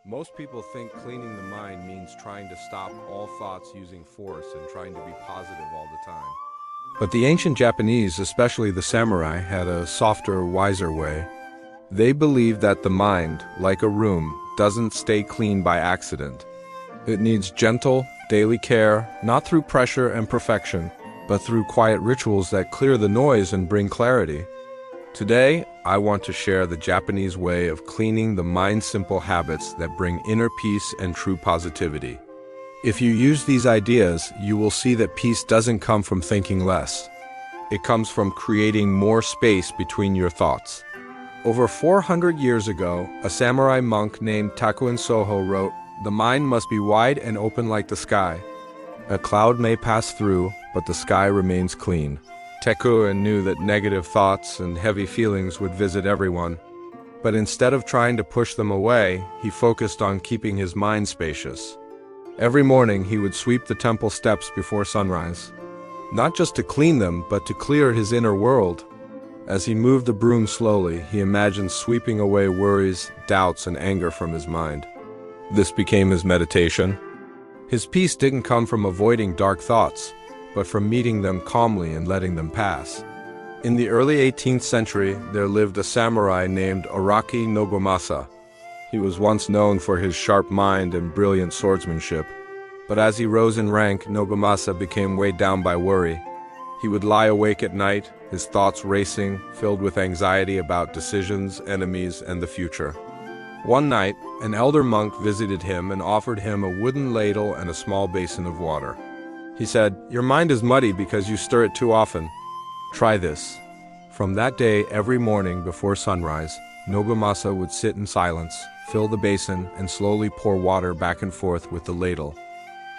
Most people think cleaning the mind means trying to stop all thoughts using force and trying to be positive all the time. But the ancient Japanese, especially the samurai, had a softer, wiser way. They believed that the mind, like a room, doesn't stay clean by accident. It needs gentle, daily care, not through pressure and perfection, but through quiet rituals that clear the noise and bring clarity. Today, I want to share the Japanese way of cleaning the mind's simple habits that bring inner peace and true positivity. If you use these ideas, you will see that peace doesn't come from thinking less. It comes from creating more space between your thoughts. Over 400 years ago, a samurai monk named Takuin Soho wrote, "The mind must be wide and open like the sky. A cloud may pass through, but the sky remains clean." Takuin knew that negative thoughts and heavy feelings would visit everyone. But instead of trying to push them away, he focused on keeping his mind spacious. Every morning he would sweep the temple steps before sunrise. Not just to clean them, but to clear his inner world. As he moved the broom slowly, he imagined sweeping away worries, doubts, and anger from his mind. This became his meditation. His peace didn't come from avoiding dark thoughts, but from meeting them calmly and letting them pass. In the early 18th century, there lived a samurai named Araki Nobumasa. He was once known for his sharp mind and brilliant swordsmanship, but as he rose in rank, Nobumasa became weighed down by worry. He would lie awake at night, his thoughts racing, filled with anxiety about decisions, enemies, and the future. One night, an elder monk visited him and offered him a wooden ladle and a small basin of water. He said, "Your mind is muddy because you stir it too often. Try this." From that day, every morning before sunrise, Nobumasa would sit in silence, fill the basin, and slowly pour water back and forth with the ladle.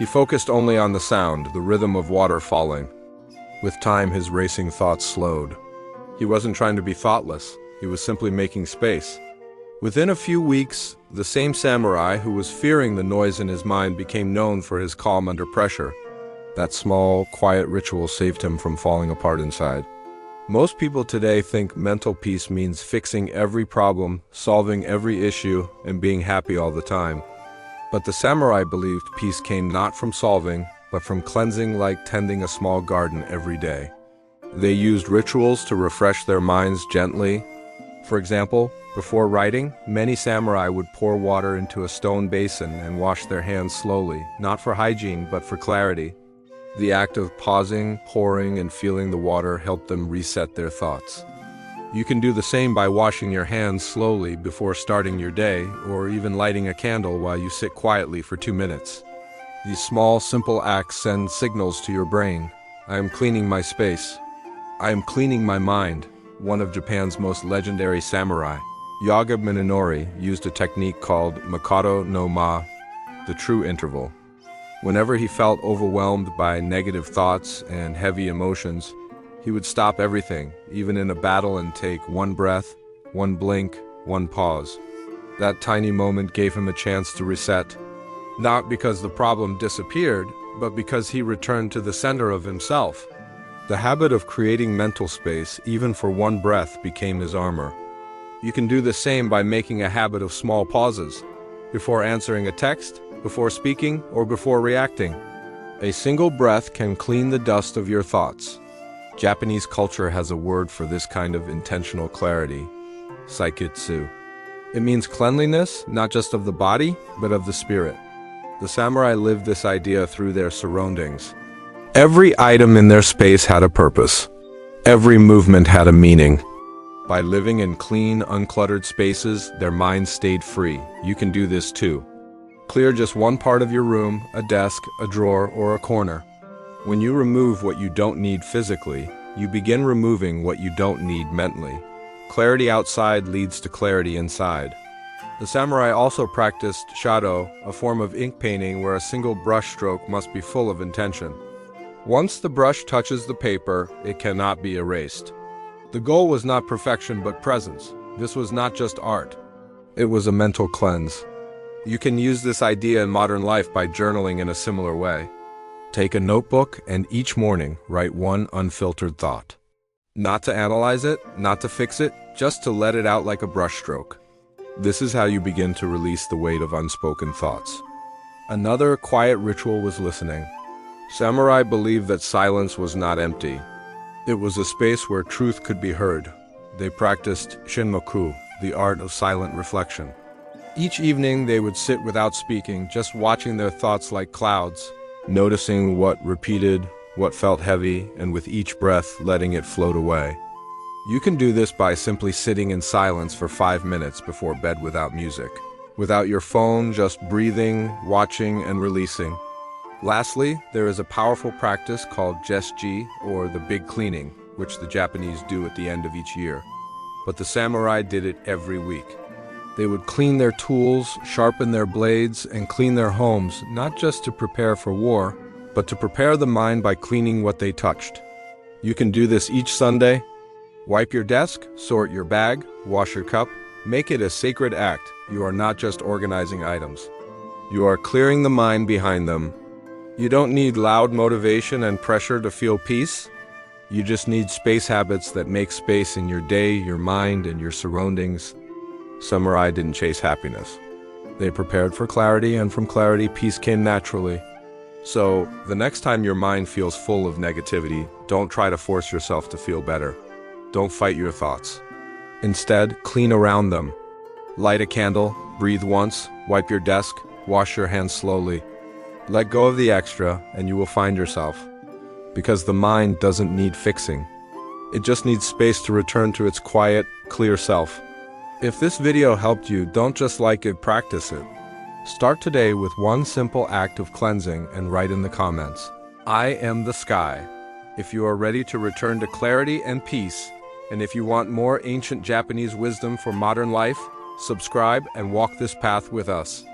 He focused only on the sound, the rhythm of water falling. With time, his racing thoughts slowed. He wasn't trying to be thoughtless, he was simply making space. Within a few weeks, the same samurai who was fearing the noise in his mind became known for his calm under pressure. That small, quiet ritual saved him from falling apart inside. Most people today think mental peace means fixing every problem, solving every issue, and being happy all the time. But the samurai believed peace came not from solving, but from cleansing, like tending a small garden every day. They used rituals to refresh their minds gently. For example, before writing, many samurai would pour water into a stone basin and wash their hands slowly, not for hygiene, but for clarity. The act of pausing, pouring, and feeling the water helped them reset their thoughts. You can do the same by washing your hands slowly before starting your day, or even lighting a candle while you sit quietly for 2 minutes. These small, simple acts send signals to your brain. I am cleaning my space. I am cleaning my mind. One of Japan's most legendary samurai, Yaga Minonori, used a technique called Makoto no Ma, the true interval. Whenever he felt overwhelmed by negative thoughts and heavy emotions, he would stop everything, even in a battle, and take one breath, one blink, one pause. That tiny moment gave him a chance to reset, not because the problem disappeared, but because he returned to the center of himself. The habit of creating mental space, even for one breath, became his armor. You can do the same by making a habit of small pauses, before answering a text, before speaking, or before reacting. A single breath can clean the dust of your thoughts. Japanese culture has a word for this kind of intentional clarity: saikitsu. It means cleanliness, not just of the body, but of the spirit. The samurai lived this idea through their surroundings. Every item in their space had a purpose. Every movement had a meaning. By living in clean, uncluttered spaces, their minds stayed free. You can do this too. Clear just one part of your room, a desk, a drawer, or a corner. When you remove what you don't need physically, you begin removing what you don't need mentally. Clarity outside leads to clarity inside. The samurai also practiced shado, a form of ink painting where a single brush stroke must be full of intention. Once the brush touches the paper, it cannot be erased. The goal was not perfection but presence. This was not just art. It was a mental cleanse. You can use this idea in modern life by journaling in a similar way. Take a notebook and each morning write one unfiltered thought. Not to analyze it, not to fix it, just to let it out like a brushstroke. This is how you begin to release the weight of unspoken thoughts. Another quiet ritual was listening. Samurai believed that silence was not empty. It was a space where truth could be heard. They practiced shinmoku, the art of silent reflection. Each evening they would sit without speaking, just watching their thoughts like clouds, noticing what repeated, what felt heavy, and with each breath letting it float away. You can do this by simply sitting in silence for 5 minutes before bed without music. Without your phone, just breathing, watching, and releasing. Lastly, there is a powerful practice called Jesji, or the big cleaning, which the Japanese do at the end of each year. But the samurai did it every week. They would clean their tools, sharpen their blades, and clean their homes, not just to prepare for war, but to prepare the mind by cleaning what they touched. You can do this each Sunday. Wipe your desk, sort your bag, wash your cup. Make it a sacred act. You are not just organizing items. You are clearing the mind behind them. You don't need loud motivation and pressure to feel peace. You just need space habits that make space in your day, your mind, and your surroundings. Samurai didn't chase happiness. They prepared for clarity, and from clarity, peace came naturally. So, the next time your mind feels full of negativity, don't try to force yourself to feel better. Don't fight your thoughts. Instead, clean around them. Light a candle, breathe once, wipe your desk, wash your hands slowly. Let go of the extra, and you will find yourself. Because the mind doesn't need fixing. It just needs space to return to its quiet, clear self. If this video helped you, don't just like it, practice it. Start today with one simple act of cleansing and write in the comments, "I am the sky." If you are ready to return to clarity and peace, and if you want more ancient Japanese wisdom for modern life, subscribe and walk this path with us.